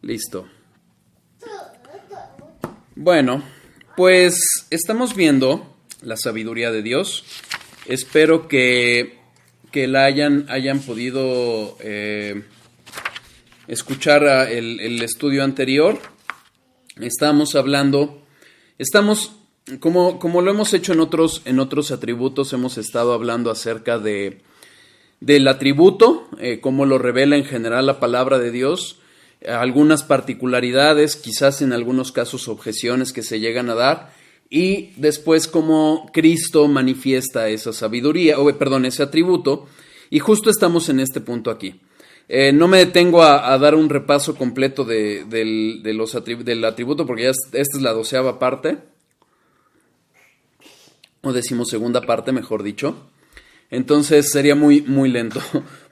Listo. Bueno, pues estamos viendo la sabiduría de Dios. Espero que la hayan podido escuchar el estudio anterior. Como lo hemos hecho en otros atributos, hemos estado hablando acerca del atributo, cómo lo revela en general la palabra de Dios, algunas particularidades, quizás en algunos casos objeciones que se llegan a dar, y después cómo Cristo manifiesta esa sabiduría, ese atributo, y justo estamos en este punto aquí. No me detengo a dar un repaso completo del atributo, porque ya esta es la 12ª parte, o 12ª parte, mejor dicho. Entonces sería muy, muy lento.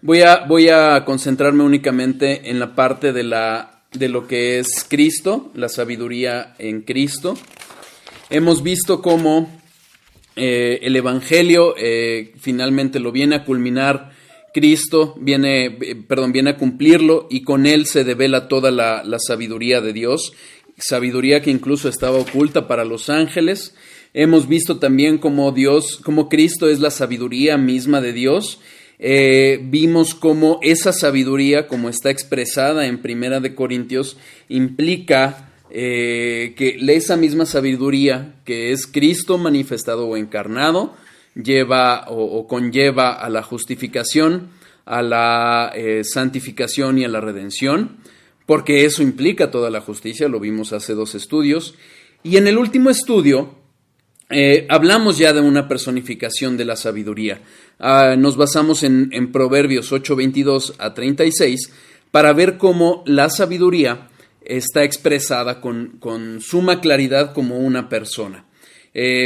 Voy a concentrarme únicamente en la parte de lo que es Cristo, la sabiduría en Cristo. Hemos visto cómo el Evangelio finalmente lo viene a culminar Cristo, viene a cumplirlo, y con él se devela toda la sabiduría de Dios, sabiduría que incluso estaba oculta para los ángeles. Hemos visto también cómo Cristo es la sabiduría misma de Dios. Vimos cómo esa sabiduría, como está expresada en 1 de Corintios, implica que esa misma sabiduría que es Cristo manifestado o encarnado lleva o conlleva a la justificación, a la santificación y a la redención, porque eso implica toda la justicia. Lo vimos hace 2 estudios. Y en el último estudio hablamos ya de una personificación de la sabiduría. Nos basamos en Proverbios 8:22 a 36 para ver cómo la sabiduría está expresada con suma claridad como una persona.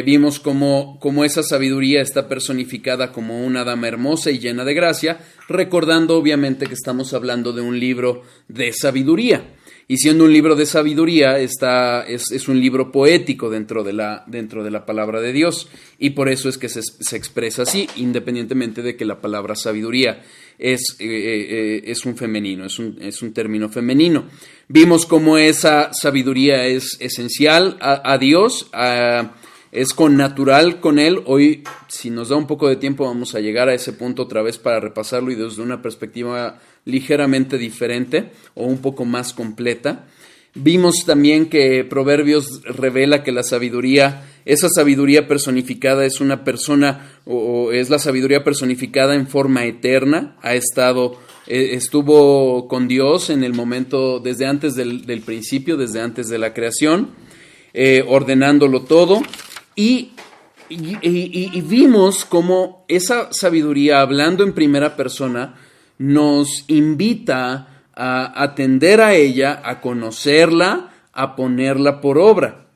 Vimos cómo esa sabiduría está personificada como una dama hermosa y llena de gracia, recordando obviamente que estamos hablando de un libro de sabiduría. Y siendo un libro de sabiduría, es un libro poético dentro de la palabra de Dios, y por eso es que se expresa así, independientemente de que la palabra sabiduría es un femenino, es un término femenino. Vimos cómo esa sabiduría es esencial a Dios, es connatural con él. Hoy, si nos da un poco de tiempo, vamos a llegar a ese punto otra vez para repasarlo y desde una perspectiva ligeramente diferente o un poco más completa. Vimos también que Proverbios revela que esa sabiduría personificada es una persona, o es la sabiduría personificada en forma eterna. Estuvo con Dios en el momento, desde antes del principio, desde antes de la creación, ordenándolo todo. Y vimos cómo esa sabiduría, hablando en primera persona, nos invita a atender a ella, a conocerla, a ponerla por obra.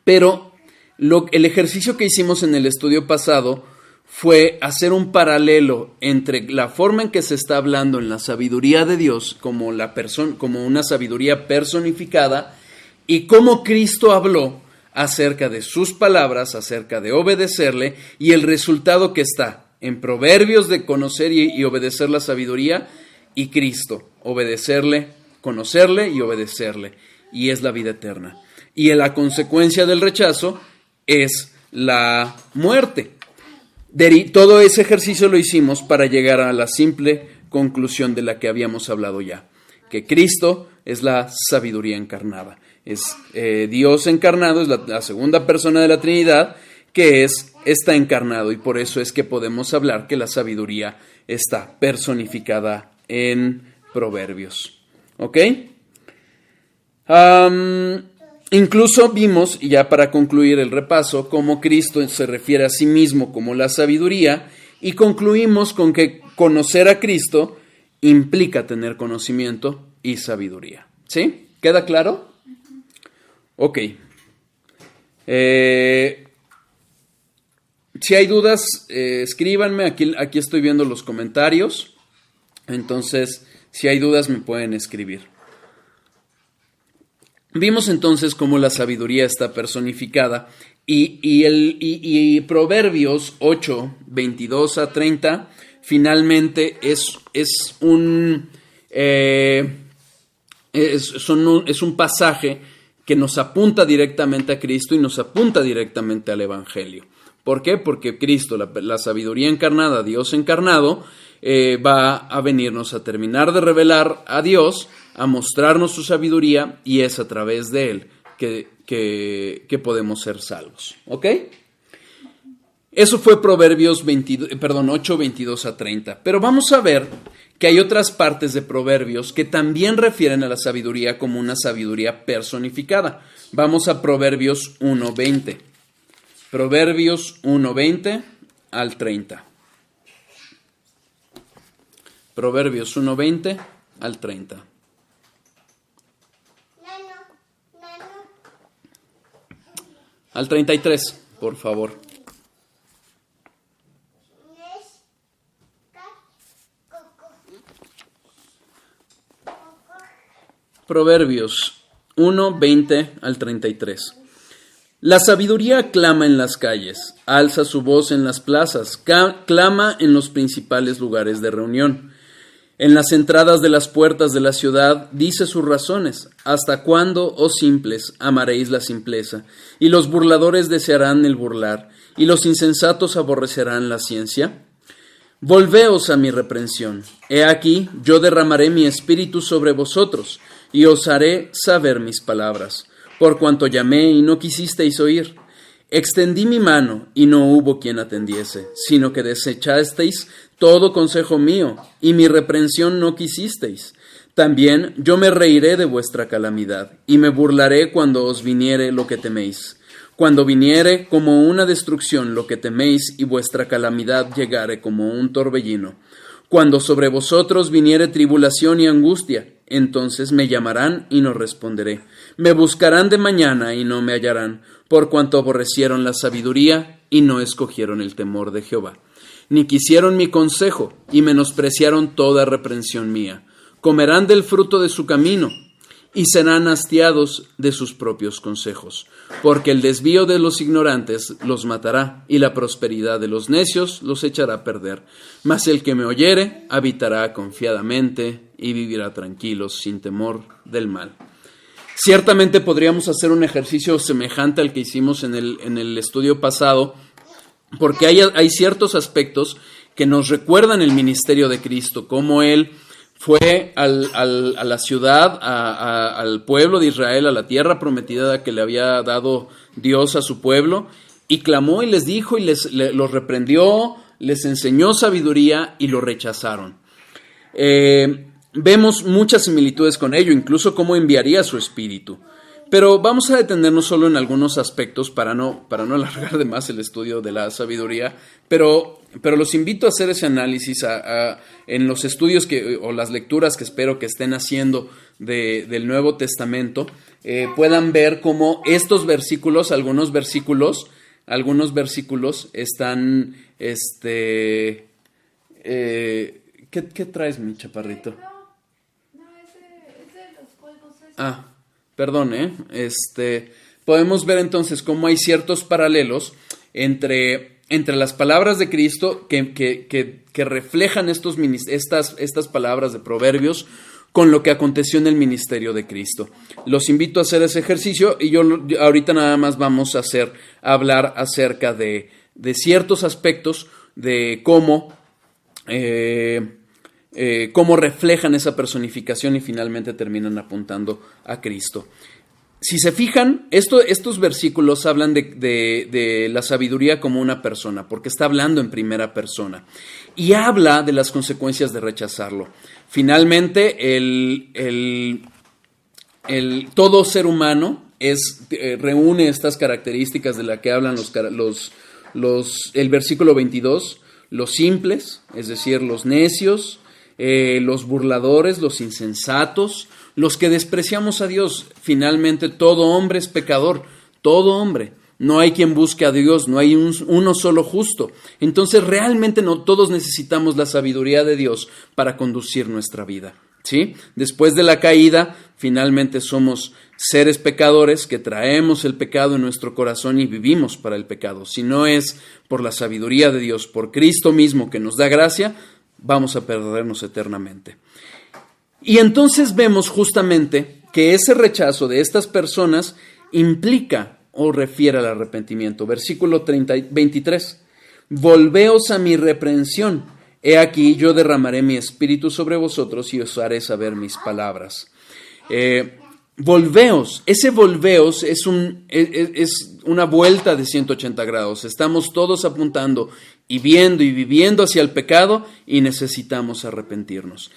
Pero el ejercicio que hicimos en el estudio pasado fue hacer un paralelo entre la forma en que se está hablando en la sabiduría de Dios como una sabiduría personificada, y cómo Cristo habló acerca de sus palabras, acerca de obedecerle, y el resultado que está en Proverbios de conocer y obedecer la sabiduría, y Cristo, obedecerle, conocerle y obedecerle, y es la vida eterna. Y la consecuencia del rechazo es la muerte. Todo ese ejercicio lo hicimos para llegar a la simple conclusión de la que habíamos hablado ya, que Cristo es la sabiduría encarnada. Es Dios encarnado, es la segunda persona de la Trinidad, que está encarnado, y por eso es que podemos hablar que la sabiduría está personificada en Proverbios. ¿Ok? Incluso vimos, y ya para concluir el repaso, cómo Cristo se refiere a sí mismo como la sabiduría, y concluimos con que conocer a Cristo implica tener conocimiento y sabiduría. ¿Sí? ¿Queda claro? Ok. Si hay dudas, escríbanme. Aquí estoy viendo los comentarios. Entonces, si hay dudas, me pueden escribir. Vimos entonces cómo la sabiduría está personificada, y Proverbios 8, 22 a 30 finalmente es es un pasaje que nos apunta directamente a Cristo y nos apunta directamente al Evangelio. ¿Por qué? Porque Cristo, la sabiduría encarnada, Dios encarnado, va a venirnos a terminar de revelar a Dios, a mostrarnos su sabiduría, y es a través de Él que podemos ser salvos. ¿Ok? Eso fue Proverbios 8, 22 a 30. Pero vamos a ver que hay otras partes de Proverbios que también refieren a la sabiduría como una sabiduría personificada. Vamos a Proverbios 1, 20. Proverbios 1, 20 al 30. Proverbios 1, 20 al 30. Al 33, por favor. Proverbios 1, 20 al 33. La sabiduría clama en las calles, alza su voz en las plazas, clama en los principales lugares de reunión. En las entradas de las puertas de la ciudad dice sus razones. ¿Hasta cuándo, oh simples, amaréis la simpleza? Y los burladores desearán el burlar, y los insensatos aborrecerán la ciencia. Volveos a mi reprensión. He aquí, yo derramaré mi espíritu sobre vosotros, y os haré saber mis palabras. Por cuanto llamé y no quisisteis oír, extendí mi mano y no hubo quien atendiese, sino que desechasteis todo consejo mío, y mi reprensión no quisisteis. También yo me reiré de vuestra calamidad, y me burlaré cuando os viniere lo que teméis. Cuando viniere como una destrucción lo que teméis, y vuestra calamidad llegare como un torbellino. Cuando sobre vosotros viniere tribulación y angustia, entonces me llamarán y no responderé. Me buscarán de mañana y no me hallarán, por cuanto aborrecieron la sabiduría y no escogieron el temor de Jehová. Ni quisieron mi consejo y menospreciaron toda reprensión mía. Comerán del fruto de su camino y serán hastiados de sus propios consejos, porque el desvío de los ignorantes los matará, y la prosperidad de los necios los echará a perder. Mas el que me oyere habitará confiadamente y vivirá tranquilo, sin temor del mal. Ciertamente podríamos hacer un ejercicio semejante al que hicimos en el estudio pasado, porque hay ciertos aspectos que nos recuerdan el ministerio de Cristo, cómo Él fue a la ciudad, al pueblo de Israel, a la tierra prometida que le había dado Dios a su pueblo, y clamó y les dijo y los reprendió, les enseñó sabiduría y lo rechazaron. Vemos muchas similitudes con ello, incluso cómo enviaría su espíritu. Pero vamos a detenernos solo en algunos aspectos para no alargar de más el estudio de la sabiduría, pero los invito a hacer ese análisis en los estudios o las lecturas que espero que estén haciendo del Nuevo Testamento, puedan ver cómo estos versículos, algunos versículos están, ¿qué traes, mi chaparrito? No, es de los polvos. Perdón, podemos ver entonces cómo hay ciertos paralelos entre las palabras de Cristo que reflejan estas palabras de Proverbios con lo que aconteció en el ministerio de Cristo. Los invito a hacer ese ejercicio y ahorita nada más vamos a hablar acerca de ciertos aspectos de cómo reflejan esa personificación y finalmente terminan apuntando a Cristo. Si se fijan, estos versículos hablan de la sabiduría como una persona, porque está hablando en primera persona, y habla de las consecuencias de rechazarlo. Finalmente, todo ser humano reúne estas características de las que hablan el versículo 22, los simples, es decir, los necios, los burladores, los insensatos, los que despreciamos a Dios. Finalmente, todo hombre es pecador, todo hombre. No hay quien busque a Dios, no hay uno solo justo. Entonces, realmente no todos necesitamos la sabiduría de Dios para conducir nuestra vida, ¿sí? Después de la caída, finalmente somos seres pecadores que traemos el pecado en nuestro corazón y vivimos para el pecado. Si no es por la sabiduría de Dios, por Cristo mismo que nos da gracia, vamos a perdernos eternamente. Y entonces vemos justamente que ese rechazo de estas personas implica o refiere al arrepentimiento. Versículo 23. Volveos a mi reprensión. He aquí yo derramaré mi espíritu sobre vosotros y os haré saber mis palabras. Volveos. Ese volveos es una vuelta de 180 grados. Estamos todos apuntando y viendo y viviendo hacia el pecado y necesitamos arrepentirnos.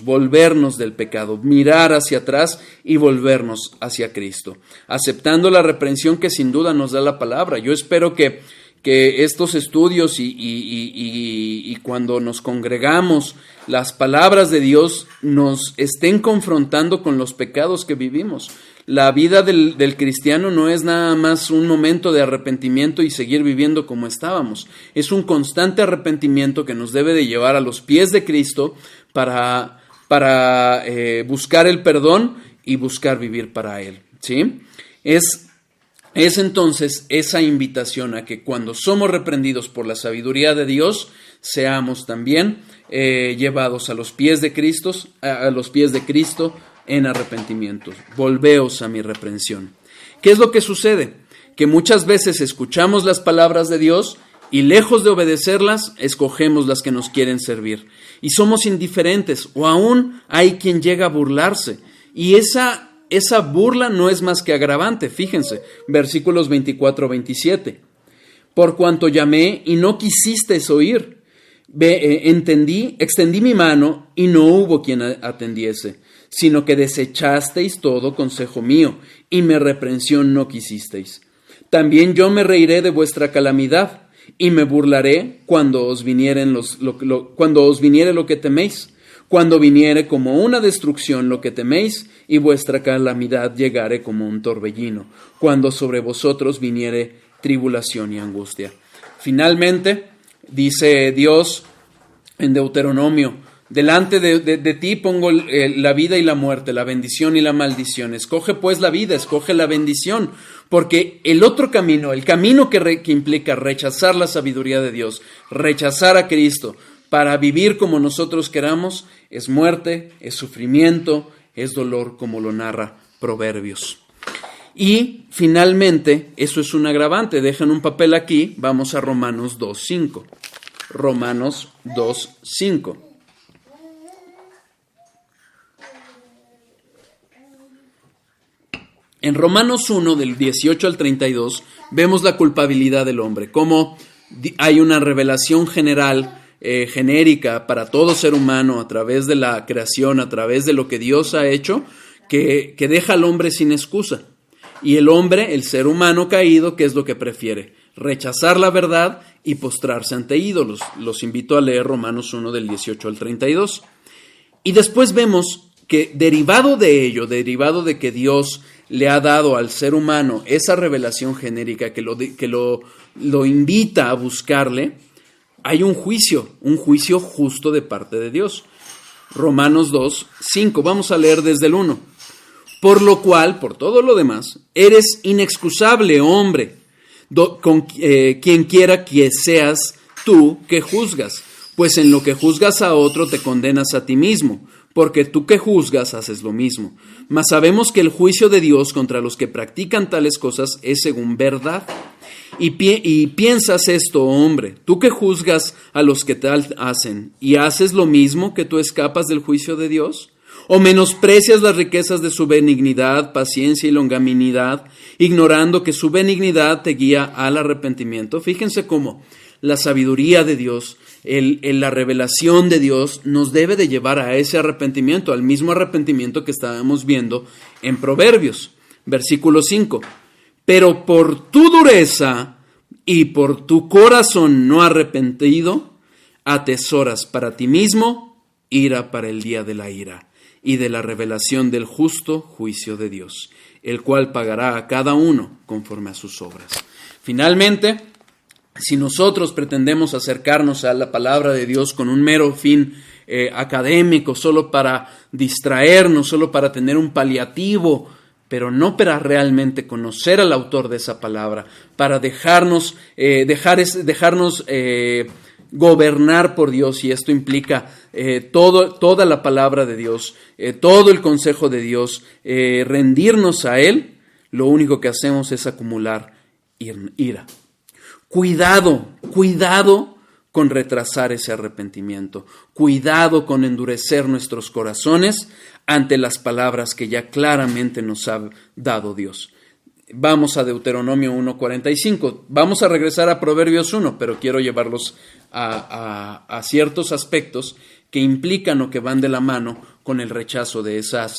Volvernos del pecado, mirar hacia atrás y volvernos hacia Cristo, aceptando la reprensión que sin duda nos da la palabra. Yo espero que estos estudios y cuando nos congregamos, las palabras de Dios nos estén confrontando con los pecados que vivimos. La vida del cristiano no es nada más un momento de arrepentimiento y seguir viviendo como estábamos. Es un constante arrepentimiento que nos debe de llevar a los pies de Cristo para buscar el perdón y buscar vivir para Él, ¿sí? Es entonces esa invitación a que cuando somos reprendidos por la sabiduría de Dios, seamos también llevados a los pies de Cristo, en arrepentimiento. Volveos a mi reprensión. ¿Qué es lo que sucede? Que muchas veces escuchamos las palabras de Dios y lejos de obedecerlas, escogemos las que nos quieren servir. Y somos indiferentes, o aún hay quien llega a burlarse. Y esa burla no es más que agravante. Fíjense, versículos 24-27. Por cuanto llamé y no quisisteis oír, extendí mi mano y no hubo quien atendiese, sino que desechasteis todo consejo mío y mi reprensión no quisisteis. También yo me reiré de vuestra calamidad y me burlaré cuando os viniere lo que teméis. Cuando viniere como una destrucción lo que teméis, y vuestra calamidad llegare como un torbellino, cuando sobre vosotros viniere tribulación y angustia. Finalmente, dice Dios en Deuteronomio, delante de ti pongo la vida y la muerte, la bendición y la maldición. Escoge pues la vida, escoge la bendición, porque el otro camino, el camino que implica rechazar la sabiduría de Dios, rechazar a Cristo, para vivir como nosotros queramos, es muerte, es sufrimiento, es dolor, como lo narra Proverbios. Y finalmente, eso es un agravante. Dejan un papel aquí, vamos a Romanos 2:5. Romanos 2:5. En Romanos 1, del 18 al 32, vemos la culpabilidad del hombre, cómo hay una revelación general, genérica para todo ser humano a través de la creación, a través de lo que Dios ha hecho, que deja al hombre sin excusa. Y el hombre, el ser humano caído, ¿qué es lo que prefiere? Rechazar la verdad y postrarse ante ídolos. Los invito a leer Romanos 1 del 18 al 32. Y después vemos que derivado de ello, derivado de que Dios le ha dado al ser humano esa revelación genérica que lo invita a buscarle, hay un juicio justo de parte de Dios. Romanos 2:5, vamos a leer desde el 1. Por lo cual, por todo lo demás, eres inexcusable, hombre, con quien quiera que seas tú que juzgas, pues en lo que juzgas a otro te condenas a ti mismo, porque tú que juzgas haces lo mismo. Mas sabemos que el juicio de Dios contra los que practican tales cosas es según verdad. Y piensas esto, hombre, tú que juzgas a los que tal hacen, ¿y haces lo mismo que tú escapas del juicio de Dios? ¿O menosprecias las riquezas de su benignidad, paciencia y longanimidad, ignorando que su benignidad te guía al arrepentimiento? Fíjense cómo la sabiduría de Dios, la revelación de Dios nos debe de llevar a ese arrepentimiento, al mismo arrepentimiento que estábamos viendo en Proverbios. Versículo 5. Pero por tu dureza y por tu corazón no arrepentido, atesoras para ti mismo ira para el día de la ira y de la revelación del justo juicio de Dios, el cual pagará a cada uno conforme a sus obras. Finalmente, si nosotros pretendemos acercarnos a la palabra de Dios con un mero fin académico, solo para distraernos, solo para tener un paliativo, pero no para realmente conocer al autor de esa palabra, para dejarnos gobernar por Dios, y esto implica toda la palabra de Dios, todo el consejo de Dios, rendirnos a Él, lo único que hacemos es acumular ira. Cuidado con retrasar ese arrepentimiento. Cuidado con endurecer nuestros corazones ante las palabras que ya claramente nos ha dado Dios. Vamos a Deuteronomio 1:45. Vamos a regresar a Proverbios 1, pero quiero llevarlos a ciertos aspectos que implican o que van de la mano con el rechazo de esa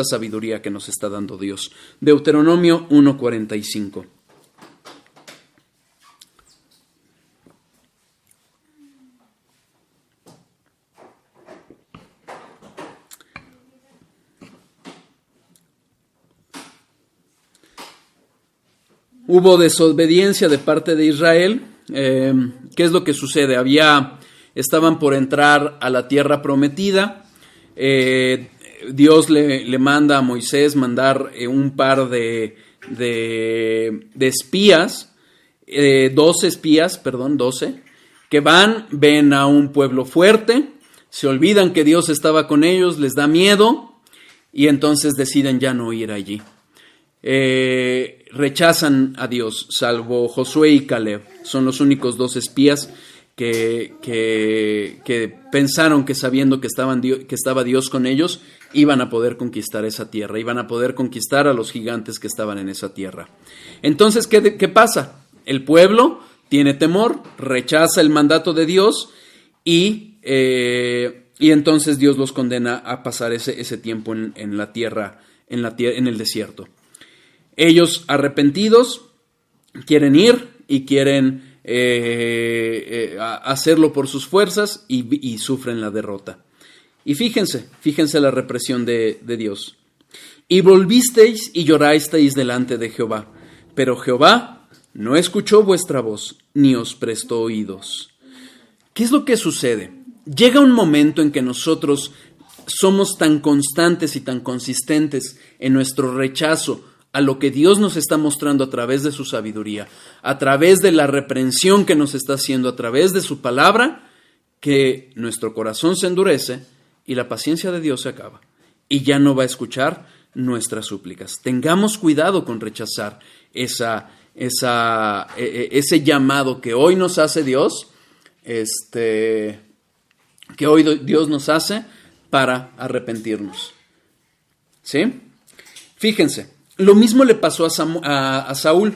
sabiduría que nos está dando Dios. Deuteronomio 1:45. Hubo desobediencia de parte de Israel. ¿Qué es lo que sucede? Estaban por entrar a la tierra prometida. Dios le manda a Moisés mandar un par de espías, 12, que ven a un pueblo fuerte, se olvidan que Dios estaba con ellos, les da miedo y entonces deciden ya no ir allí. Rechazan a Dios, salvo Josué y Caleb. Son los únicos 2 espías que pensaron que sabiendo que estaba Dios con ellos, iban a poder conquistar esa tierra, iban a poder conquistar a los gigantes que estaban en esa tierra. Entonces, ¿qué pasa? El pueblo tiene temor, rechaza el mandato de Dios y entonces Dios los condena a pasar ese tiempo en la tierra, en el desierto. Ellos, arrepentidos, quieren ir y quieren hacerlo por sus fuerzas y sufren la derrota. Y fíjense la represión de Dios. Y volvisteis y llorasteis delante de Jehová, pero Jehová no escuchó vuestra voz, ni os prestó oídos. ¿Qué es lo que sucede? Llega un momento en que nosotros somos tan constantes y tan consistentes en nuestro rechazo a lo que Dios nos está mostrando a través de su sabiduría, a través de la reprensión que nos está haciendo, a través de su palabra, que nuestro corazón se endurece y la paciencia de Dios se acaba y ya no va a escuchar nuestras súplicas. Tengamos cuidado con rechazar ese llamado que hoy nos hace Dios, que hoy Dios nos hace para arrepentirnos. ¿Sí? Fíjense. Lo mismo le pasó a Saúl.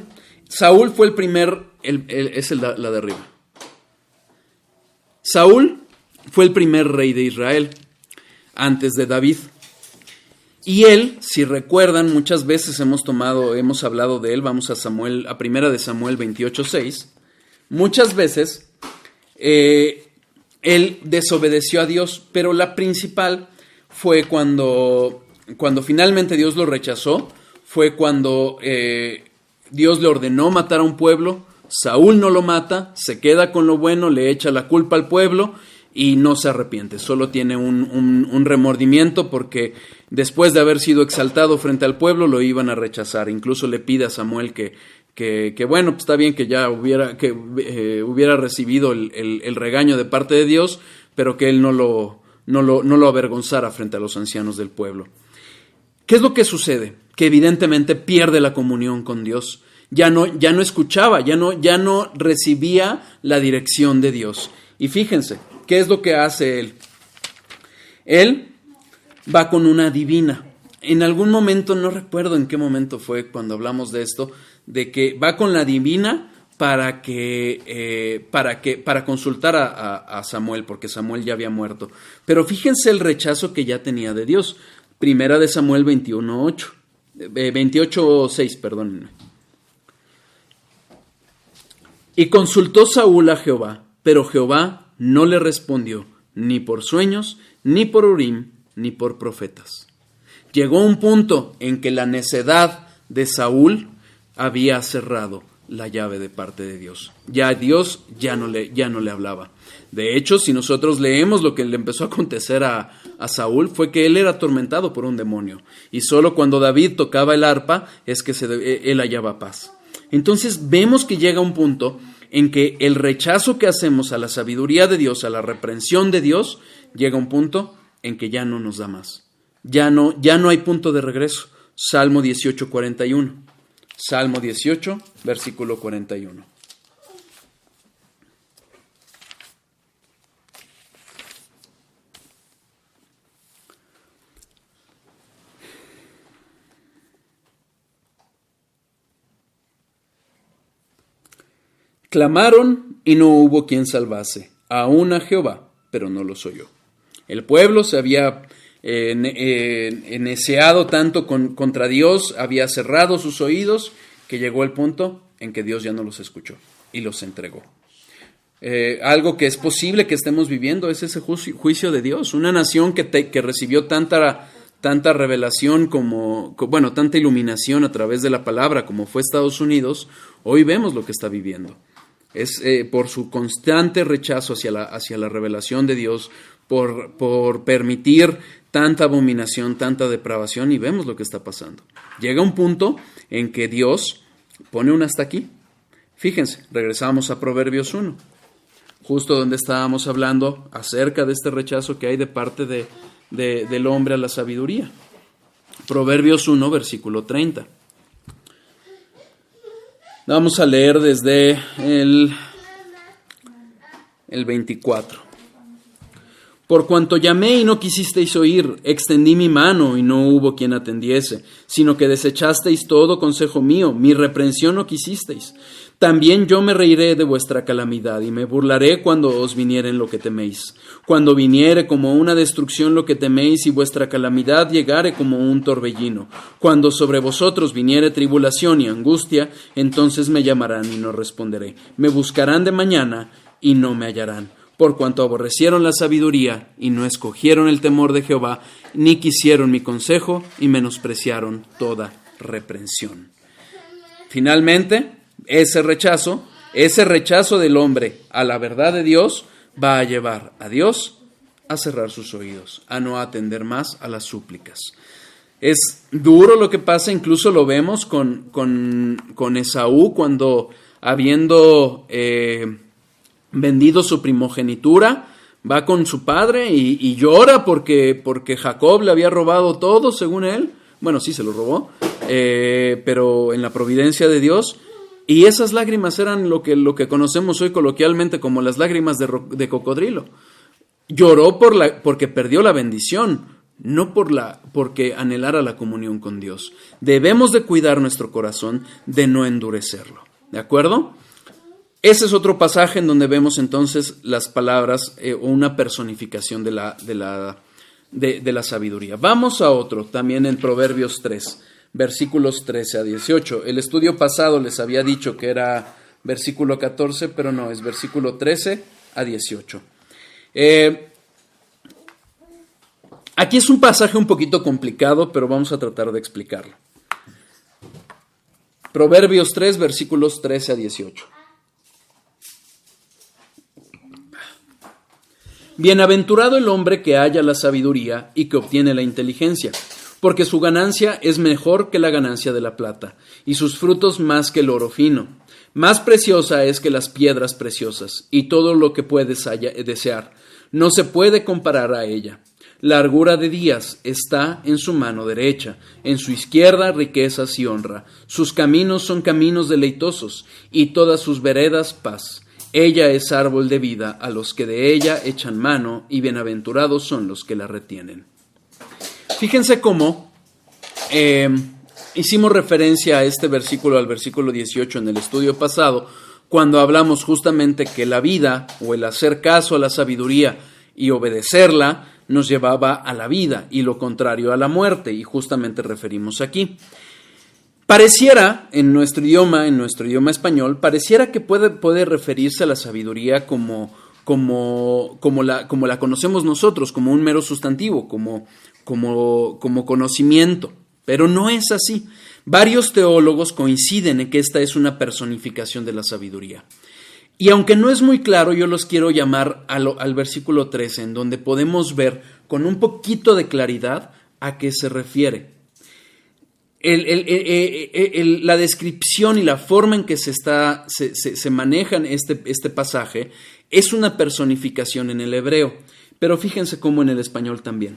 Saúl fue el primer, la de arriba. Saúl fue el primer rey de Israel, antes de David. Y él, si recuerdan, muchas veces hemos hablado de él, vamos a primera de Samuel 28:6. Muchas veces él desobedeció a Dios, pero la principal fue cuando finalmente Dios lo rechazó. Fue cuando Dios le ordenó matar a un pueblo, Saúl no lo mata, se queda con lo bueno, le echa la culpa al pueblo y no se arrepiente, solo tiene un remordimiento porque después de haber sido exaltado frente al pueblo lo iban a rechazar. Incluso le pide a Samuel que bueno, pues está bien que ya hubiera recibido el regaño de parte de Dios, pero que él no lo avergonzara frente a los ancianos del pueblo. ¿Qué es lo que sucede? Que evidentemente pierde la comunión con Dios. Ya no escuchaba, ya no recibía la dirección de Dios. Y fíjense, ¿qué es lo que hace él? Él va con una adivina. En algún momento, no recuerdo en qué momento fue cuando hablamos de esto, de que va con la adivina para consultar a Samuel, porque Samuel ya había muerto. Pero fíjense el rechazo que ya tenía de Dios. Primera de Samuel 28:6, perdónenme. Y consultó Saúl a Jehová, pero Jehová no le respondió, ni por sueños, ni por Urim, ni por profetas. Llegó un punto en que la necedad de Saúl había cerrado la llave de parte de Dios. Ya Dios ya no le hablaba. De hecho, si nosotros leemos lo que le empezó a acontecer a Saúl, fue que él era atormentado por un demonio. Y solo cuando David tocaba el arpa es que él hallaba paz. Entonces vemos que llega un punto en que el rechazo que hacemos a la sabiduría de Dios, a la reprensión de Dios, llega a un punto en que ya no nos da más. Ya no hay punto de regreso. Salmo 18, 41. Salmo 18, versículo 41. Clamaron y no hubo quien salvase, aún a Jehová, pero no los oyó. El pueblo se había neceado tanto contra Dios, había cerrado sus oídos, que llegó el punto en que Dios ya no los escuchó y los entregó. Algo que es posible que estemos viviendo es ese juicio de Dios. Una nación que recibió tanta revelación tanta iluminación a través de la palabra como fue Estados Unidos, hoy vemos lo que está viviendo. Es por su constante rechazo hacia la revelación de Dios, por permitir tanta abominación, tanta depravación, y vemos lo que está pasando. Llega un punto en que Dios pone un hasta aquí. Fíjense, regresamos a Proverbios 1, justo donde estábamos hablando acerca de este rechazo que hay de parte del hombre a la sabiduría. Proverbios 1, versículo 30. Vamos a leer desde el 24. Por cuanto llamé y no quisisteis oír, extendí mi mano y no hubo quien atendiese, sino que desechasteis todo consejo mío, mi reprensión no quisisteis. También yo me reiré de vuestra calamidad y me burlaré cuando os viniere lo que teméis. Cuando viniere como una destrucción lo que teméis y vuestra calamidad llegare como un torbellino. Cuando sobre vosotros viniere tribulación y angustia, entonces me llamarán y no responderé. Me buscarán de mañana y no me hallarán. Por cuanto aborrecieron la sabiduría y no escogieron el temor de Jehová, ni quisieron mi consejo y menospreciaron toda reprensión. Finalmente, ese rechazo del hombre a la verdad de Dios va a llevar a Dios a cerrar sus oídos, a no atender más a las súplicas. Es duro lo que pasa, incluso lo vemos con Esaú cuando habiendo vendido su primogenitura, va con su padre y llora porque Jacob le había robado todo, según él. Bueno, sí se lo robó, pero en la providencia de Dios. Y esas lágrimas eran lo que conocemos hoy coloquialmente como las lágrimas de cocodrilo. Lloró porque perdió la bendición, no porque anhelara la comunión con Dios. Debemos de cuidar nuestro corazón, de no endurecerlo. ¿De acuerdo? Ese es otro pasaje en donde vemos entonces las palabras o una personificación de la sabiduría. Vamos a otro, también en Proverbios 3, versículos 13 a 18. El estudio pasado les había dicho que era versículo 14, pero no, es versículo 13 a 18. Aquí es un pasaje un poquito complicado, pero vamos a tratar de explicarlo. Proverbios 3, versículos 13 a 18. Bienaventurado el hombre que halla la sabiduría y que obtiene la inteligencia, porque su ganancia es mejor que la ganancia de la plata, y sus frutos más que el oro fino. Más preciosa es que las piedras preciosas, y todo lo que puedes desear. No se puede comparar a ella. Largura de días está en su mano derecha, en su izquierda riquezas y honra. Sus caminos son caminos deleitosos, y todas sus veredas paz. Ella es árbol de vida a los que de ella echan mano, y bienaventurados son los que la retienen. Fíjense cómo hicimos referencia a este versículo, al versículo 18 en el estudio pasado, cuando hablamos justamente que la vida o el hacer caso a la sabiduría y obedecerla nos llevaba a la vida y lo contrario a la muerte, y justamente referimos aquí. Pareciera, en nuestro idioma español, pareciera que puede referirse a la sabiduría como la conocemos nosotros, como un mero sustantivo, como conocimiento, pero no es así. Varios teólogos coinciden en que esta es una personificación de la sabiduría. Y aunque no es muy claro, yo los quiero llamar al versículo 13, en donde podemos ver con un poquito de claridad a qué se refiere. la descripción y la forma en que se maneja este pasaje es una personificación en el hebreo, pero fíjense cómo en el español también.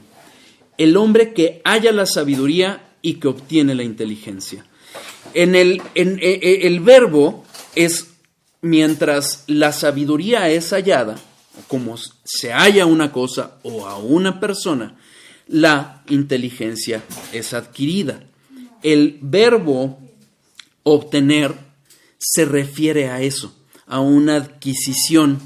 El hombre que halla la sabiduría y que obtiene la inteligencia. El verbo es mientras la sabiduría es hallada, como se halla una cosa o a una persona, la inteligencia es adquirida. El verbo obtener se refiere a eso, a una adquisición.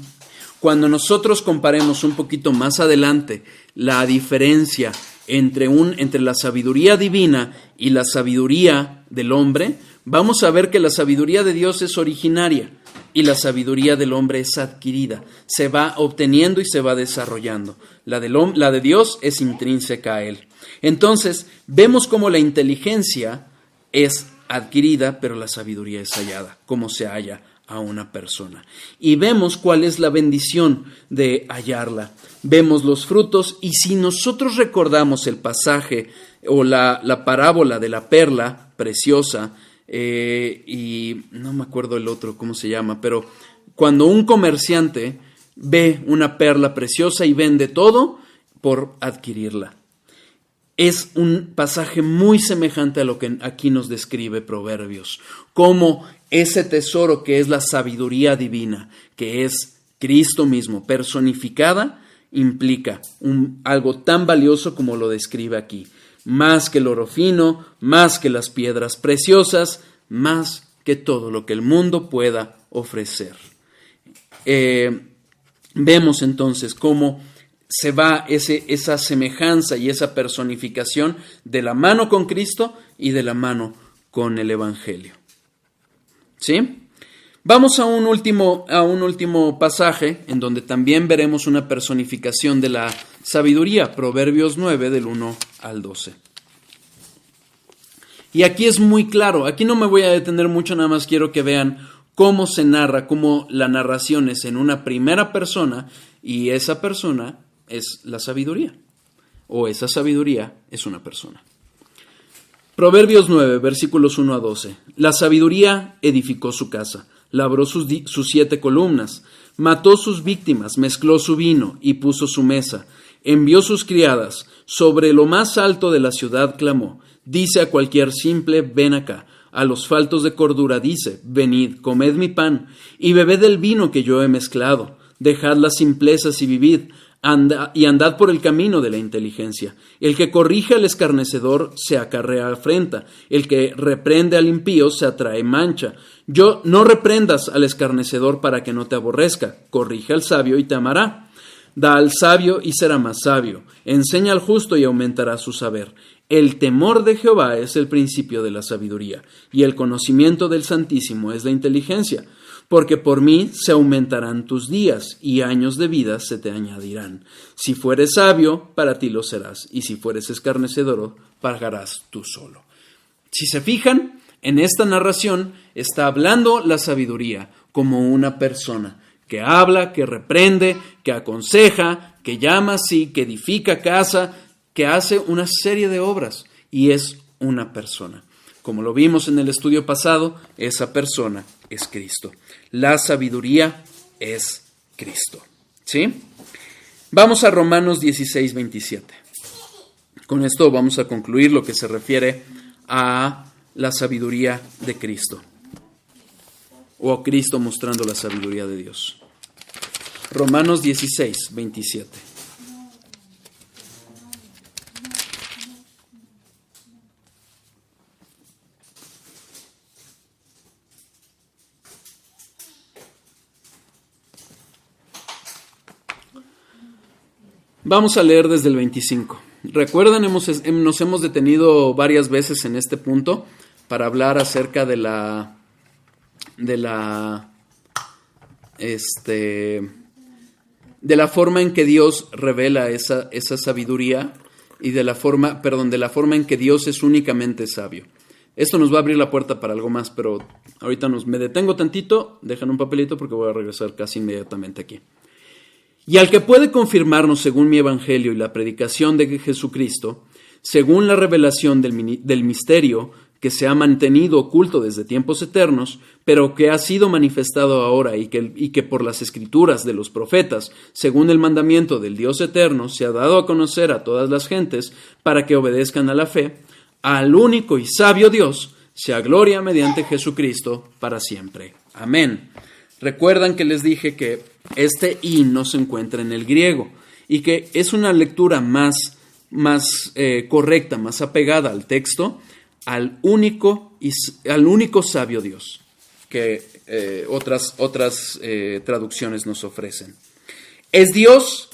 Cuando nosotros comparemos un poquito más adelante la diferencia entre la sabiduría divina y la sabiduría del hombre, vamos a ver que la sabiduría de Dios es originaria y la sabiduría del hombre es adquirida. Se va obteniendo y se va desarrollando. La de Dios es intrínseca a él. Entonces, vemos cómo la inteligencia es adquirida, pero la sabiduría es hallada, como se halla a una persona. Y vemos cuál es la bendición de hallarla. Vemos los frutos, y si nosotros recordamos el pasaje o la parábola de la perla preciosa, y no me acuerdo el otro cómo se llama, pero cuando un comerciante ve una perla preciosa y vende todo por adquirirla. Es un pasaje muy semejante a lo que aquí nos describe Proverbios, como ese tesoro que es la sabiduría divina, que es Cristo mismo, personificada, implica algo tan valioso como lo describe aquí. Más que el oro fino, más que las piedras preciosas, más que todo lo que el mundo pueda ofrecer. Vemos entonces cómo se va esa semejanza y esa personificación de la mano con Cristo y de la mano con el Evangelio. ¿Sí? Vamos a un último pasaje en donde también veremos una personificación de la sabiduría, Proverbios 9, del 1 al 12. Y aquí es muy claro, aquí no me voy a detener mucho, nada más quiero que vean cómo se narra, cómo la narración es en una primera persona y esa persona es la sabiduría, o esa sabiduría es una persona. Proverbios 9, versículos 1 a 12. La sabiduría edificó su casa, labró sus 7 columnas, mató sus víctimas, mezcló su vino y puso su mesa, envió sus criadas, sobre lo más alto de la ciudad clamó, dice a cualquier simple, ven acá. A los faltos de cordura dice, venid, comed mi pan, y bebed el vino que yo he mezclado. Dejad las simplezas y vivid, y andad por el camino de la inteligencia. El que corrige al escarnecedor se acarrea afrenta, el que reprende al impío se atrae mancha. No reprendas al escarnecedor para que no te aborrezca, corrige al sabio y te amará. Da al sabio y será más sabio, enseña al justo y aumentará su saber. El temor de Jehová es el principio de la sabiduría, y el conocimiento del Santísimo es la inteligencia. Porque por mí se aumentarán tus días, y años de vida se te añadirán. Si fueres sabio, para ti lo serás, y si fueres escarnecedor, pagarás tú solo. Si se fijan, en esta narración está hablando la sabiduría como una persona que habla, que reprende, que aconseja, que llama así, que edifica casa, que hace una serie de obras, y es una persona. Como lo vimos en el estudio pasado, esa persona es Cristo. La sabiduría es Cristo. ¿Sí? Vamos a Romanos 16, 27. Con esto vamos a concluir lo que se refiere a la sabiduría de Cristo, o a Cristo mostrando la sabiduría de Dios. Romanos 16, 27. Vamos a leer desde el 25. Recuerden, nos hemos detenido varias veces en este punto para hablar acerca de la forma en que Dios revela esa sabiduría y de la forma en que Dios es únicamente sabio. Esto nos va a abrir la puerta para algo más, pero ahorita me detengo tantito, dejan un papelito porque voy a regresar casi inmediatamente aquí. Y al que puede confirmarnos según mi evangelio y la predicación de Jesucristo, según la revelación del misterio que se ha mantenido oculto desde tiempos eternos, pero que ha sido manifestado ahora y que por las escrituras de los profetas, según el mandamiento del Dios eterno, se ha dado a conocer a todas las gentes para que obedezcan a la fe, al único y sabio Dios, sea gloria mediante Jesucristo para siempre. Amén. Recuerdan que les dije que este y no se encuentra en el griego y que es una lectura más correcta, más apegada al texto, al único sabio Dios, que otras traducciones nos ofrecen. Es Dios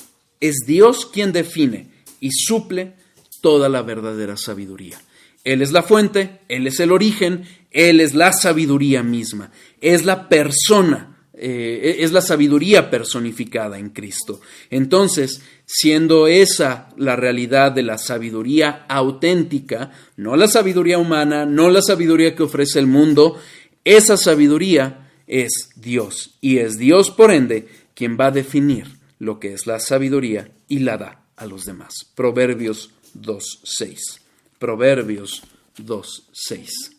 quien define y suple toda la verdadera sabiduría. Él es la fuente, Él es el origen, Él es la sabiduría misma, es la persona, es la sabiduría personificada en Cristo. Entonces, siendo esa la realidad de la sabiduría auténtica, no la sabiduría humana, no la sabiduría que ofrece el mundo, esa sabiduría es Dios. Y es Dios, por ende, quien va a definir lo que es la sabiduría y la da a los demás. Proverbios 2:6. Proverbios 2:6.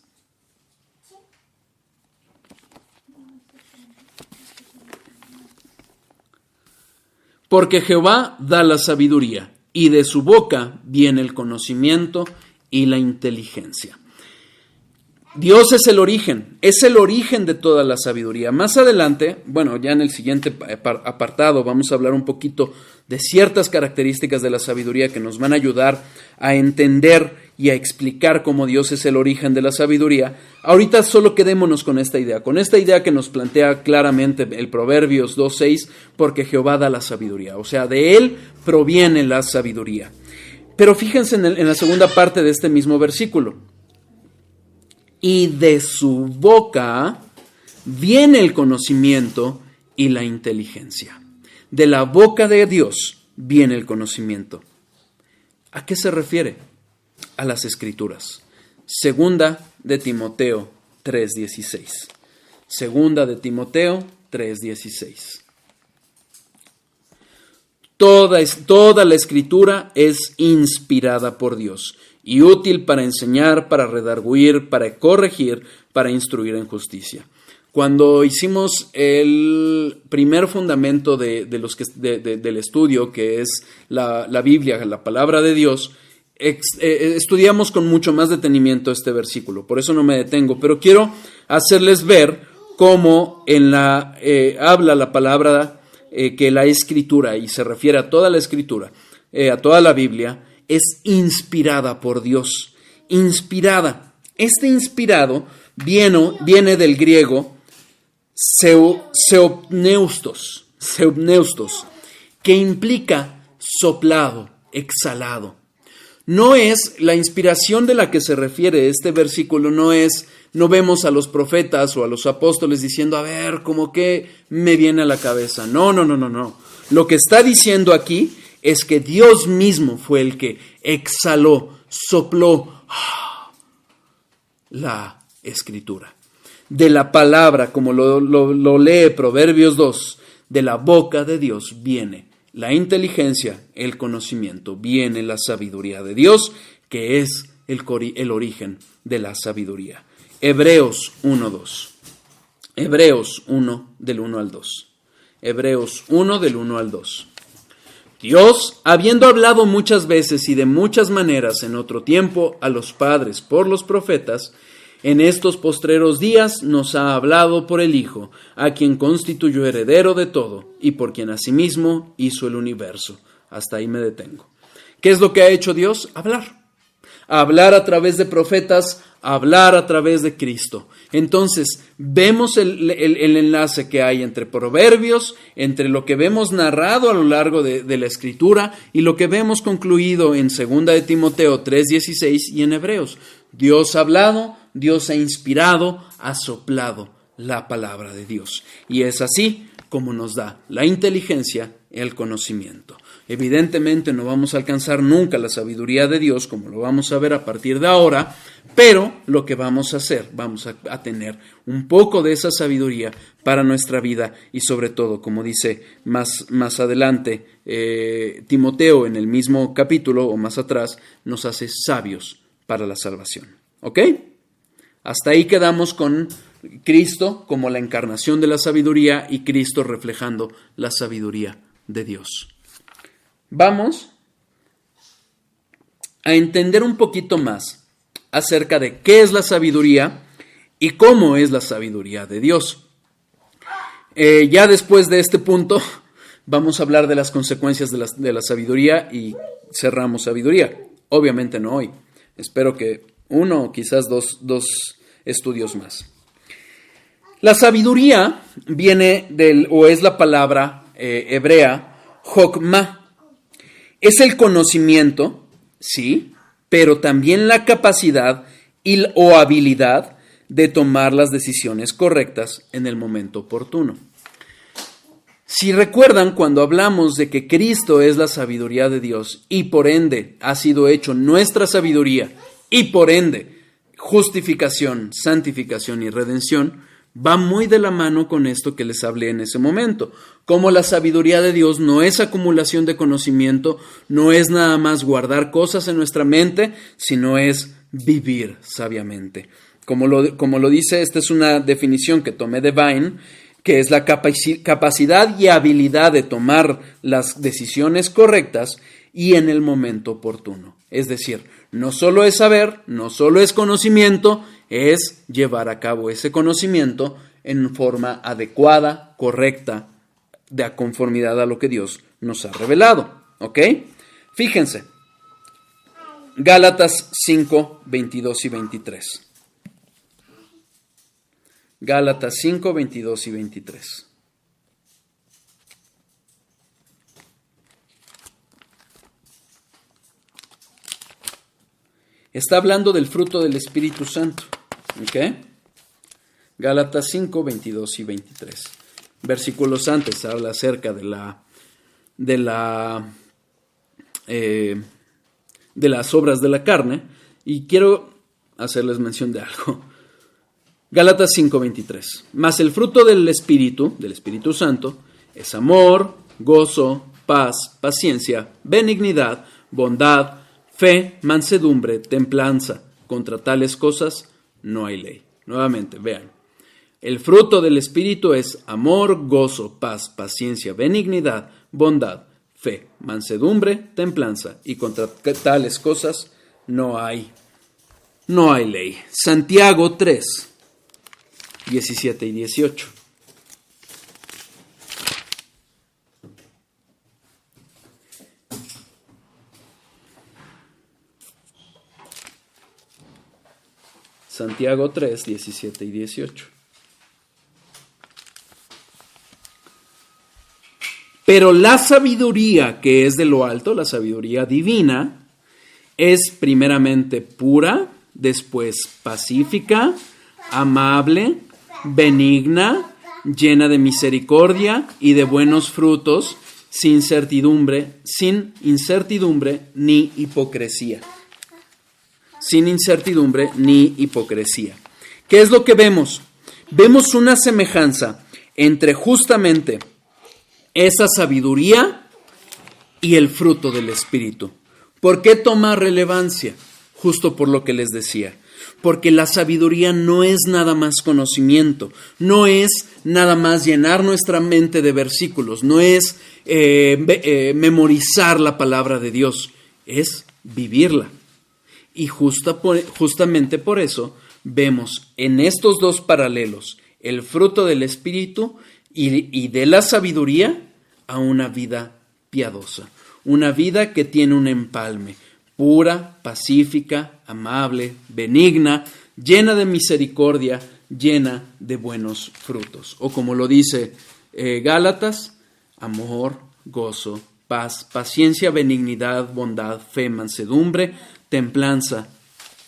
Porque Jehová da la sabiduría, y de su boca viene el conocimiento y la inteligencia. Dios es el origen de toda la sabiduría. Más adelante, bueno, ya en el siguiente apartado vamos a hablar un poquito de ciertas características de la sabiduría que nos van a ayudar a entender y a explicar cómo Dios es el origen de la sabiduría. Ahorita solo quedémonos con esta idea que nos plantea claramente el Proverbios 2:6, porque Jehová da la sabiduría, o sea, de Él proviene la sabiduría. Pero fíjense en la segunda parte de este mismo versículo. Y de su boca viene el conocimiento y la inteligencia. De la boca de Dios viene el conocimiento. ¿A qué se refiere? A las Escrituras. Segunda de Timoteo 3:16. Segunda de Timoteo 3:16. Toda la Escritura es inspirada por Dios y útil para enseñar, para redarguir, para corregir, para instruir en justicia. Cuando hicimos el primer fundamento del estudio, que es la Biblia, la palabra de Dios, estudiamos con mucho más detenimiento este versículo. Por eso no me detengo, pero quiero hacerles ver cómo habla la palabra que la Escritura, y se refiere a toda la Escritura, a toda la Biblia, es inspirada por Dios. Inspirada. Este inspirado viene del griego seopneustos, que implica soplado, exhalado. No es la inspiración de la que se refiere este versículo, no vemos a los profetas o a los apóstoles diciendo, a ver, como que me viene a la cabeza. No. Lo que está diciendo aquí es que Dios mismo fue el que exhaló, sopló la Escritura. De la palabra, como lo lee Proverbios 2, de la boca de Dios viene la inteligencia, el conocimiento, viene la sabiduría de Dios, que es el origen de la sabiduría. Hebreos 1:2. Hebreos 1 del 1 al 2. Hebreos 1 del 1 al 2. Dios, habiendo hablado muchas veces y de muchas maneras en otro tiempo a los padres por los profetas, en estos postreros días nos ha hablado por el Hijo, a quien constituyó heredero de todo y por quien asimismo hizo el universo. Hasta ahí me detengo. ¿Qué es lo que ha hecho Dios? Hablar. Hablar a través de profetas, hablar a través de Cristo. Entonces, vemos el enlace que hay entre Proverbios, entre lo que vemos narrado a lo largo de la Escritura y lo que vemos concluido en 2 de Timoteo 3:16 y en Hebreos. Dios ha hablado, Dios ha inspirado, ha soplado la palabra de Dios. Y es así como nos da la inteligencia y el conocimiento. Evidentemente no vamos a alcanzar nunca la sabiduría de Dios, como lo vamos a ver a partir de ahora, pero lo que vamos a hacer, vamos a tener un poco de esa sabiduría para nuestra vida y sobre todo, como dice más adelante Timoteo en el mismo capítulo o más atrás, nos hace sabios para la salvación. ¿Ok? Hasta ahí quedamos con Cristo como la encarnación de la sabiduría y Cristo reflejando la sabiduría de Dios. Vamos a entender un poquito más acerca de qué es la sabiduría y cómo es la sabiduría de Dios. Ya después de este punto vamos a hablar de las consecuencias de la sabiduría y cerramos sabiduría. Obviamente no hoy. Espero que uno o quizás dos estudios más. La sabiduría viene es la palabra hebrea Jokmah. Es el conocimiento, sí, pero también la capacidad o habilidad de tomar las decisiones correctas en el momento oportuno. Si recuerdan, cuando hablamos de que Cristo es la sabiduría de Dios y por ende ha sido hecho nuestra sabiduría y por ende justificación, santificación y redención, va muy de la mano con esto que les hablé en ese momento. Como la sabiduría de Dios no es acumulación de conocimiento, no es nada más guardar cosas en nuestra mente, sino es vivir sabiamente. Como lo dice, esta es una definición que tomé de Vine, que es la capacidad y habilidad de tomar las decisiones correctas y en el momento oportuno. Es decir, no solo es saber, no solo es conocimiento, es llevar a cabo ese conocimiento en forma adecuada, correcta, de conformidad a lo que Dios nos ha revelado. ¿Ok? Fíjense, Gálatas 5, 22 y 23. Gálatas 5, 22 y 23. Está hablando del fruto del Espíritu Santo. ¿Ok? Gálatas 5, 22 y 23. Versículos antes habla acerca de las obras de la carne. Y quiero hacerles mención de algo. Gálatas 5:23. Mas el fruto del Espíritu Santo, es amor, gozo, paz, paciencia, benignidad, bondad, fe, mansedumbre, templanza. Contra tales cosas no hay ley. Nuevamente, vean. El fruto del Espíritu es amor, gozo, paz, paciencia, benignidad, bondad, fe, mansedumbre, templanza. Y contra tales cosas no hay ley. Santiago 3. 17 y 18. Santiago 3, 17 y 18. Pero la sabiduría que es de lo alto, la sabiduría divina, es primeramente pura, después pacífica, amable, benigna, llena de misericordia y de buenos frutos, sin incertidumbre ni hipocresía. Sin incertidumbre ni hipocresía. ¿Qué es lo que vemos? Vemos una semejanza entre justamente esa sabiduría y el fruto del Espíritu. ¿Por qué toma relevancia? Justo por lo que les decía. Porque la sabiduría no es nada más conocimiento, no es nada más llenar nuestra mente de versículos, no es memorizar la palabra de Dios, es vivirla. Y justamente por eso vemos en estos dos paralelos el fruto del Espíritu y de la sabiduría a una vida piadosa, una vida que tiene un empalme, pura, pacífica, amable, benigna, llena de misericordia, llena de buenos frutos. O como lo dice Gálatas, amor, gozo, paz, paciencia, benignidad, bondad, fe, mansedumbre, templanza.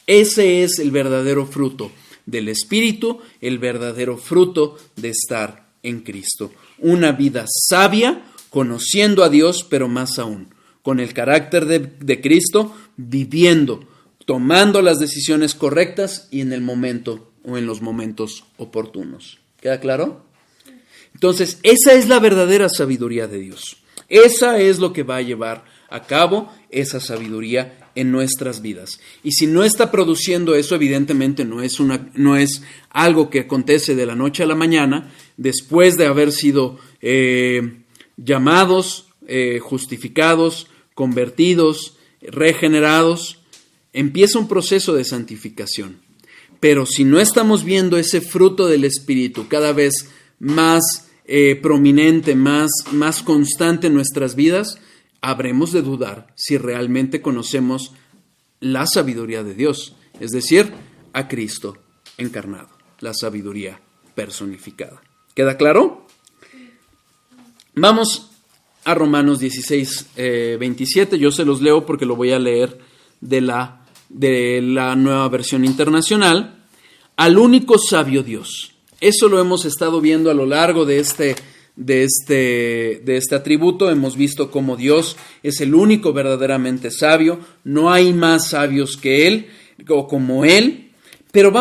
Ese es el verdadero fruto del Espíritu, el verdadero fruto de estar en Cristo. Una vida sabia, conociendo a Dios, pero más aún, con el carácter de Cristo, viviendo, tomando las decisiones correctas y en el momento o en los momentos oportunos. ¿Queda claro? Entonces, esa es la verdadera sabiduría de Dios. Esa es lo que va a llevar a cabo esa sabiduría en nuestras vidas. Y si no está produciendo eso, evidentemente no es algo que acontece de la noche a la mañana, después de haber sido llamados, justificados, convertidos, regenerados, empieza un proceso de santificación. Pero si no estamos viendo ese fruto del Espíritu cada vez más prominente, más constante en nuestras vidas, habremos de dudar si realmente conocemos la sabiduría de Dios, es decir, a Cristo encarnado, la sabiduría personificada. ¿Queda claro? Vamos a Romanos 16, 27. Yo se los leo porque lo voy a leer de la Nueva Versión Internacional. Al único sabio Dios. Eso lo hemos estado viendo a lo largo de este atributo. Hemos visto cómo Dios es el único verdaderamente sabio. No hay más sabios que Él o como Él. Pero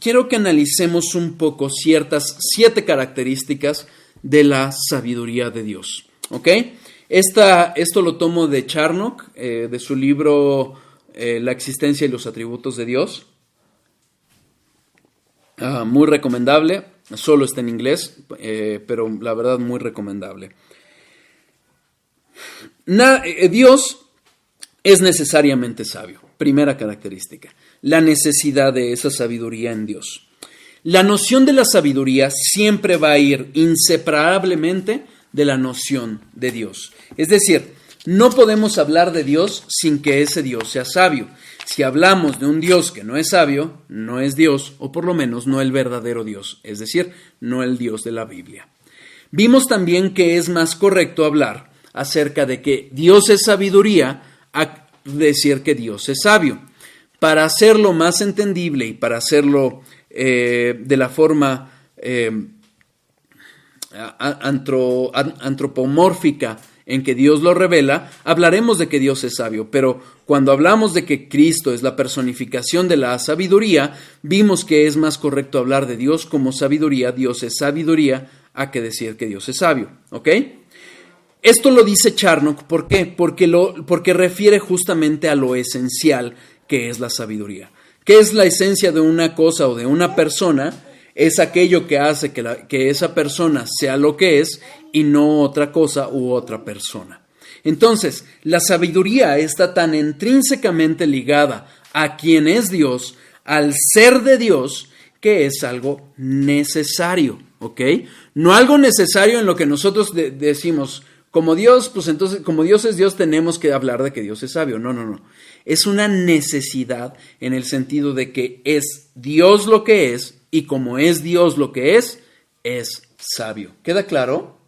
quiero que analicemos un poco 7 características de la sabiduría de Dios. ¿Ok? Esto lo tomo de Charnock, de su libro La existencia y los atributos de Dios. Muy recomendable. Solo está en inglés, pero la verdad muy recomendable. Dios es necesariamente sabio. Primera característica, la necesidad de esa sabiduría en Dios. La noción de la sabiduría siempre va a ir inseparablemente de la noción de Dios. Es decir, no podemos hablar de Dios sin que ese Dios sea sabio. Si hablamos de un Dios que no es sabio, no es Dios, o por lo menos no el verdadero Dios, es decir, no el Dios de la Biblia. Vimos también que es más correcto hablar acerca de que Dios es sabiduría a decir que Dios es sabio. Para hacerlo más entendible y para hacerlo de la forma antropomórfica en que Dios lo revela, hablaremos de que Dios es sabio, pero cuando hablamos de que Cristo es la personificación de la sabiduría, vimos que es más correcto hablar de Dios como sabiduría, Dios es sabiduría, a que decir que Dios es sabio, ¿ok? Esto lo dice Charnock, ¿por qué? Porque refiere justamente a lo esencial que es la sabiduría. ¿Qué es la esencia de una cosa o de una persona? Es aquello que hace que esa persona sea lo que es y no otra cosa u otra persona. Entonces, la sabiduría está tan intrínsecamente ligada a quien es Dios, al ser de Dios, que es algo necesario, ¿ok? No algo necesario en lo que nosotros decimos, como Dios, pues entonces, como Dios es Dios, tenemos que hablar de que Dios es sabio. No. Es una necesidad en el sentido de que es Dios lo que es, y como es Dios lo que es sabio. ¿Queda claro?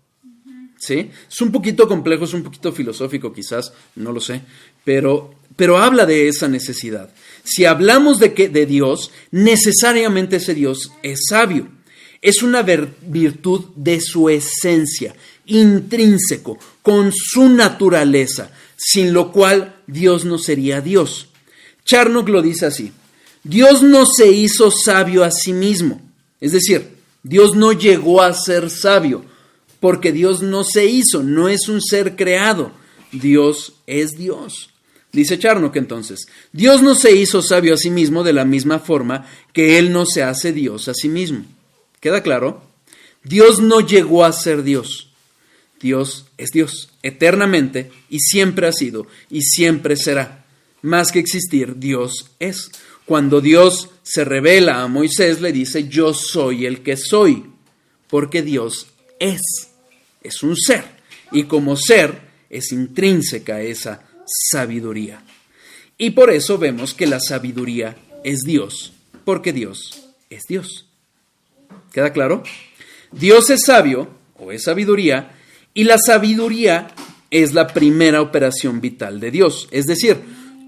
¿Sí? Es un poquito complejo, es un poquito filosófico quizás, no lo sé, pero habla de esa necesidad. Si hablamos de Dios, necesariamente ese Dios es sabio. Es una virtud de su esencia, intrínseco, con su naturaleza, sin lo cual Dios no sería Dios. Charnock lo dice así: Dios no se hizo sabio a sí mismo, es decir, Dios no llegó a ser sabio, porque Dios no se hizo, no es un ser creado, Dios es Dios. Dice Charnock entonces, Dios no se hizo sabio a sí mismo de la misma forma que Él no se hace Dios a sí mismo. ¿Queda claro? Dios no llegó a ser Dios. Dios es Dios, eternamente, y siempre ha sido, y siempre será. Más que existir, Dios es. Cuando Dios se revela a Moisés, le dice, yo soy el que soy, porque Dios es un ser, y como ser es intrínseca esa sabiduría. Y por eso vemos que la sabiduría es Dios, porque Dios es Dios. ¿Queda claro? Dios es sabio, o es sabiduría, y la sabiduría es la primera operación vital de Dios. Es decir,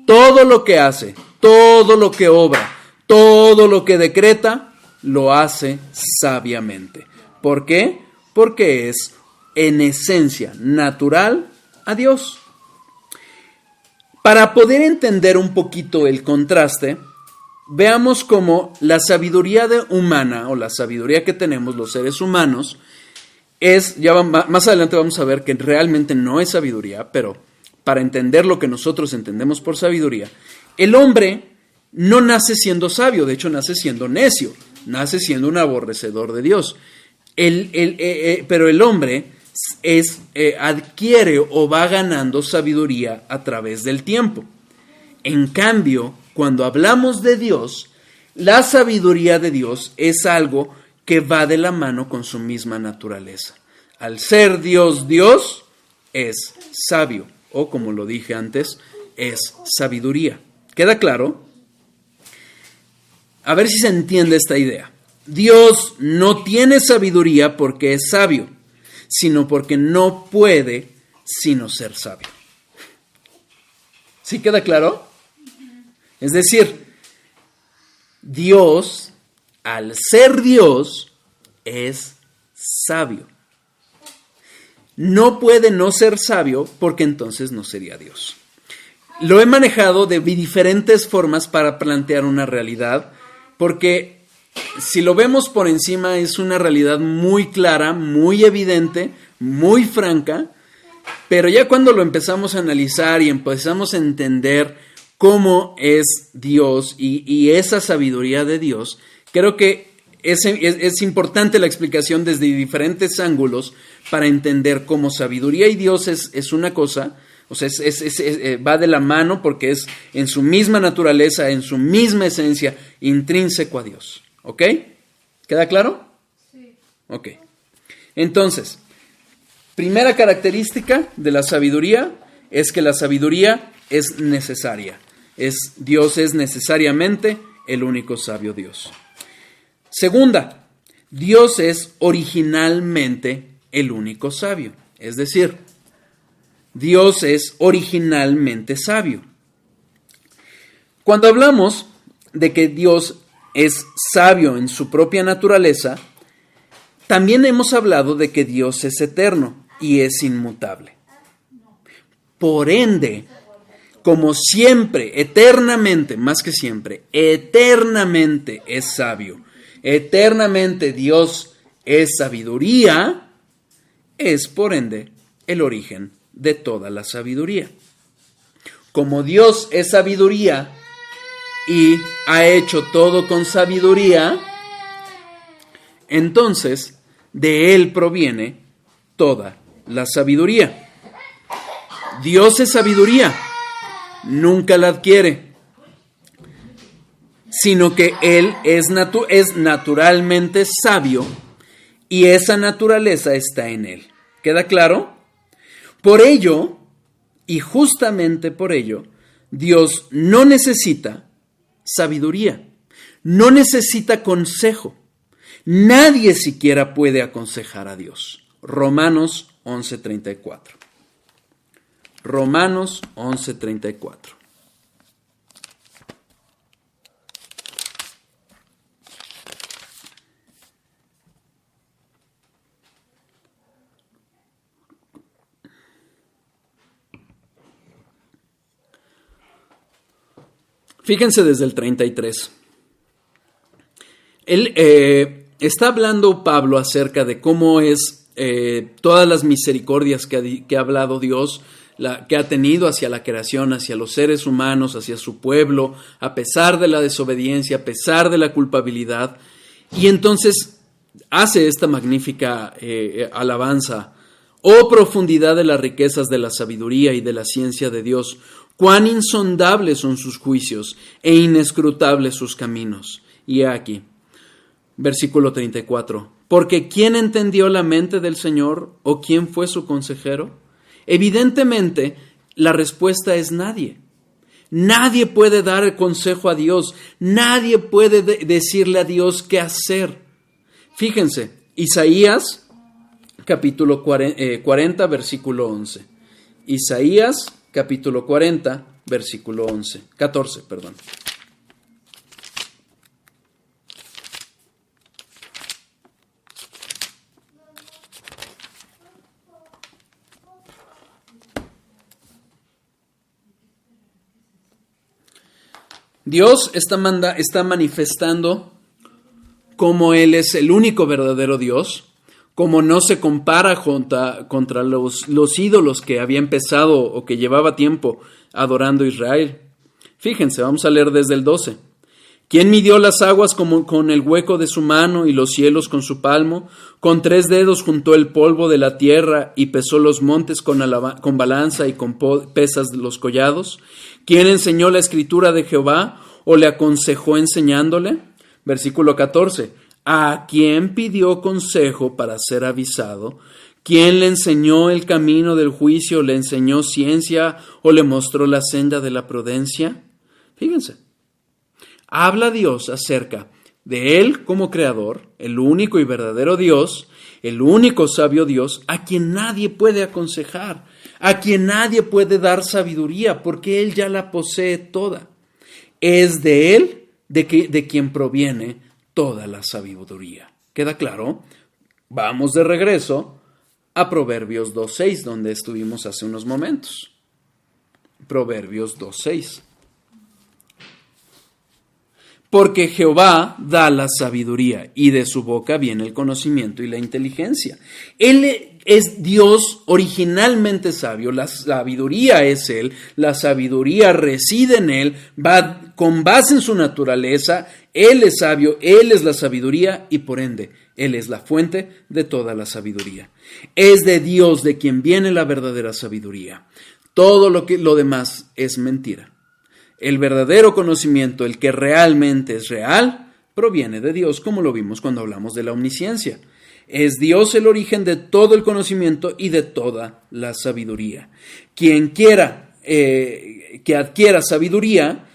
todo lo que hace, todo lo que obra, todo lo que decreta, lo hace sabiamente. ¿Por qué? Porque es en esencia natural a Dios. Para poder entender un poquito el contraste, veamos cómo la sabiduría humana o la sabiduría que tenemos los seres humanos más adelante vamos a ver que realmente no es sabiduría, pero para entender lo que nosotros entendemos por sabiduría, el hombre no nace siendo sabio, de hecho nace siendo necio, nace siendo un aborrecedor de Dios. Pero el hombre adquiere o va ganando sabiduría a través del tiempo. En cambio, cuando hablamos de Dios, la sabiduría de Dios es algo que va de la mano con su misma naturaleza. Al ser Dios, Dios es sabio, o como lo dije antes, es sabiduría. ¿Queda claro? A ver si se entiende esta idea. Dios no tiene sabiduría porque es sabio, sino porque no puede sino ser sabio. ¿Sí queda claro? Es decir, Dios, al ser Dios, es sabio. No puede no ser sabio porque entonces no sería Dios. Lo he manejado de diferentes formas para plantear una realidad, porque si lo vemos por encima es una realidad muy clara, muy evidente, muy franca, pero ya cuando lo empezamos a analizar y empezamos a entender cómo es Dios y esa sabiduría de Dios, creo que es importante la explicación desde diferentes ángulos para entender cómo sabiduría y Dios es una cosa, o sea, va de la mano porque es en su misma naturaleza, en su misma esencia, intrínseco a Dios. ¿Ok? ¿Queda claro? Sí. Ok. Entonces, primera característica de la sabiduría es que la sabiduría es necesaria. Dios es necesariamente el único sabio Dios. Segunda, Dios es originalmente el único sabio. Es decir, Dios es originalmente sabio. Cuando hablamos de que Dios es sabio en su propia naturaleza, también hemos hablado de que Dios es eterno y es inmutable. Por ende, como siempre, eternamente, más que siempre, eternamente es sabio, eternamente Dios es sabiduría, es por ende el origen de toda la sabiduría. Como Dios es sabiduría y ha hecho todo con sabiduría, entonces de Él proviene toda la sabiduría. Dios es sabiduría, nunca la adquiere, sino que Él es naturalmente sabio y esa naturaleza está en Él. ¿Queda claro? Por ello, y justamente por ello, Dios no necesita sabiduría, no necesita consejo. Nadie siquiera puede aconsejar a Dios. Romanos 11:34. Romanos 11:34. Fíjense desde el 33. Está hablando Pablo acerca de cómo es todas las misericordias que ha hablado Dios, que ha tenido hacia la creación, hacia los seres humanos, hacia su pueblo, a pesar de la desobediencia, a pesar de la culpabilidad. Y entonces hace esta magnífica alabanza. Oh profundidad de las riquezas de la sabiduría y de la ciencia de Dios, cuán insondables son sus juicios e inescrutables sus caminos. Y he aquí, versículo 34. Porque ¿quién entendió la mente del Señor o quién fue su consejero? Evidentemente, la respuesta es nadie. Nadie puede dar el consejo a Dios. Nadie puede decirle a Dios qué hacer. Fíjense, Isaías, capítulo 40, versículo 11. Isaías, capítulo 40, versículo 14, perdón. Dios está manifestando cómo Él es el único verdadero Dios, como no se compara contra los ídolos que había empezado o que llevaba tiempo adorando Israel. Fíjense, vamos a leer desde el 12. ¿Quién midió las aguas con el hueco de su mano y los cielos con su palmo? Con 3 dedos juntó el polvo de la tierra y pesó los montes con balanza y con pesas de los collados. ¿Quién enseñó la escritura de Jehová o le aconsejó enseñándole? Versículo 14. ¿A quién pidió consejo para ser avisado? ¿Quién le enseñó el camino del juicio, le enseñó ciencia o le mostró la senda de la prudencia? Fíjense. Habla Dios acerca de Él como creador, el único y verdadero Dios, el único sabio Dios, a quien nadie puede aconsejar, a quien nadie puede dar sabiduría, porque Él ya la posee toda. Es de Él de quien proviene toda la sabiduría. ¿Queda claro? Vamos de regreso a Proverbios 2.6, donde estuvimos hace unos momentos. Proverbios 2.6. Porque Jehová da la sabiduría y de su boca viene el conocimiento y la inteligencia. Él es Dios originalmente sabio, la sabiduría es Él, la sabiduría reside en Él, va con base en su naturaleza, Él es sabio, Él es la sabiduría y por ende Él es la fuente de toda la sabiduría. Es de Dios de quien viene la verdadera sabiduría. Todo lo demás es mentira. El verdadero conocimiento, el que realmente es real, proviene de Dios, como lo vimos cuando hablamos de la omnisciencia. Es Dios el origen de todo el conocimiento y de toda la sabiduría. Quien quiera que adquiera sabiduría,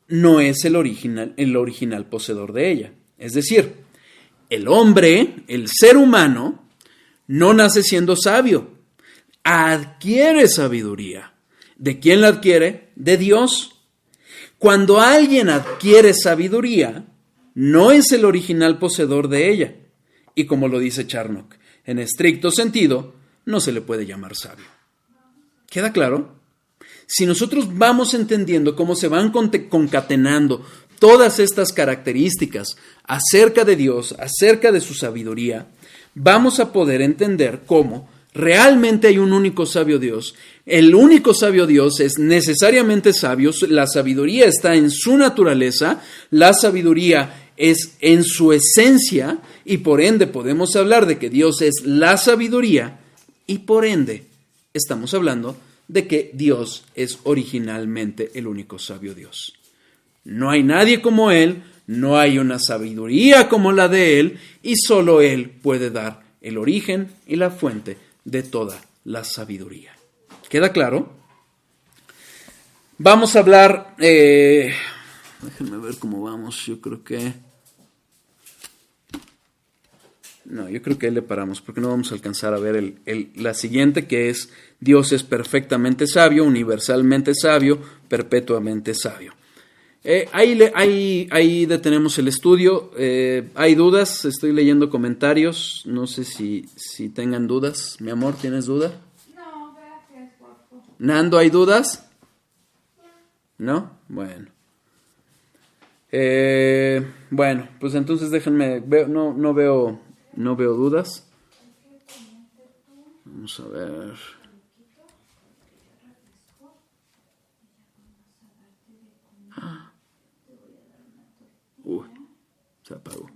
no es el original poseedor de ella. Es decir, el hombre, el ser humano, no nace siendo sabio, adquiere sabiduría. ¿De quién la adquiere? De Dios. Cuando alguien adquiere sabiduría, no es el original poseedor de ella. Y como lo dice Charnock, en estricto sentido, no se le puede llamar sabio. ¿Queda claro? Si nosotros vamos entendiendo cómo se van concatenando todas estas características acerca de Dios, acerca de su sabiduría, vamos a poder entender cómo realmente hay un único sabio Dios. El único sabio Dios es necesariamente sabio. La sabiduría está en su naturaleza. La sabiduría es en su esencia. Y por ende podemos hablar de que Dios es la sabiduría. Y por ende estamos hablando de que Dios es originalmente el único sabio Dios. No hay nadie como Él. No hay una sabiduría como la de Él. Y solo Él puede dar el origen y la fuente de toda la sabiduría. ¿Queda claro? Vamos a hablar, déjenme ver cómo vamos, yo creo que ahí le paramos, porque no vamos a alcanzar a ver la siguiente, que es: Dios es perfectamente sabio, universalmente sabio, perpetuamente sabio. Ahí detenemos el estudio. Hay dudas, estoy leyendo comentarios, no sé si tengan dudas. Mi amor, ¿tienes duda? No, gracias, guapo. Nando, ¿hay dudas? ¿No? Bueno. Bueno, pues entonces déjenme, no veo dudas. Vamos a ver. Uy, se apagó.